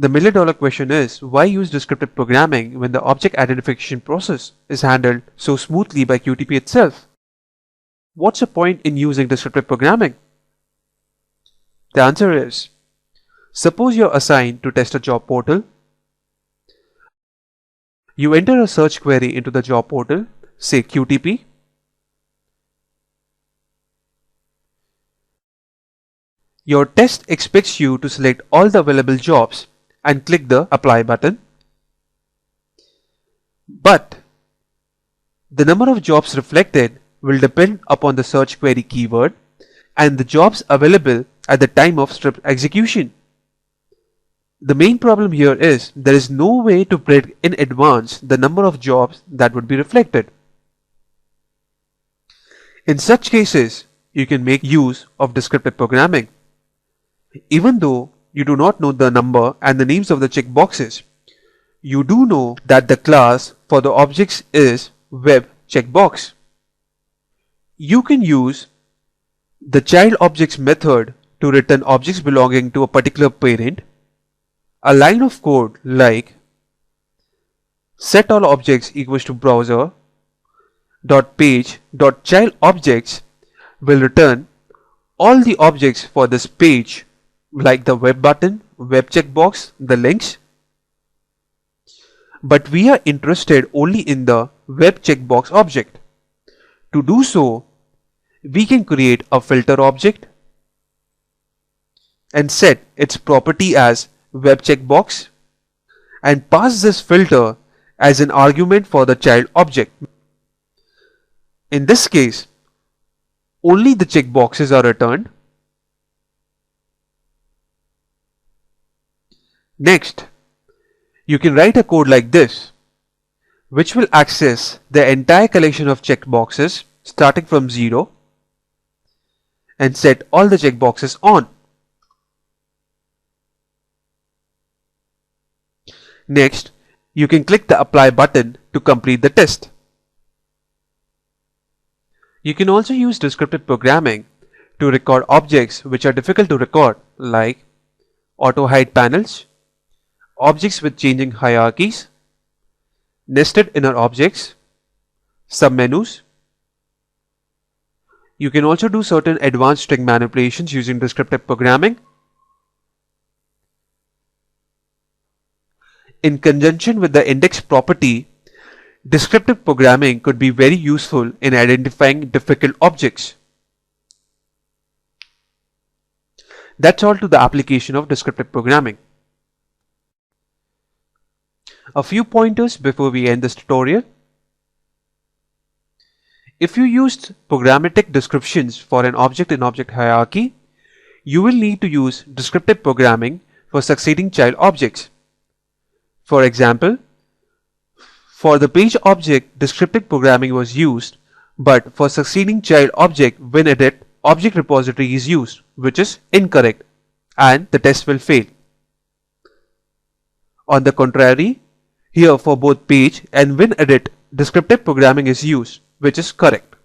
The million-dollar question is, why use descriptive programming when the object identification process is handled so smoothly by QTP itself? What's the point in using descriptive programming? The answer is, suppose you're assigned to test a job portal. You enter a search query into the job portal, say QTP. Your test expects you to select all the available jobs and click the apply button. But the number of jobs reflected will depend upon the search query keyword and the jobs available at the time of script execution. The main problem here is there is no way to predict in advance the number of jobs that would be reflected. In such cases, you can make use of descriptive programming. Even though you do not know the number and the names of the checkboxes, you do know that the class for the objects is web checkbox. You can use the child objects method to return objects belonging to a particular parent. A line of code like set all objects equals to browser dot page dot child objects will return all the objects for this page, like the web button, web checkbox, the links. But we are interested only in the web checkbox object. To do so, we can create a filter object and set its property as web checkbox and pass this filter as an argument for the child object. In this case, only the checkboxes are returned. Next, you can write a code like this, which will access the entire collection of checkboxes starting from 0 and set all the checkboxes on. Next, you can click the apply button to complete the test. You can also use descriptive programming to record objects which are difficult to record, like auto hide panels, objects with changing hierarchies, nested inner objects, submenus. You can also do certain advanced string manipulations using descriptive programming. In conjunction with the index property, descriptive programming could be very useful in identifying difficult objects. That's all to the application of descriptive programming. A few pointers before we end this tutorial. If you used programmatic descriptions for an object in object hierarchy, you will need to use descriptive programming for succeeding child objects. For example, for the page object, descriptive programming was used, but for succeeding child object WinEdit, object repository is used, which is incorrect, and the test will fail. On the contrary, here for both page and WinEdit, descriptive programming is used, which is correct.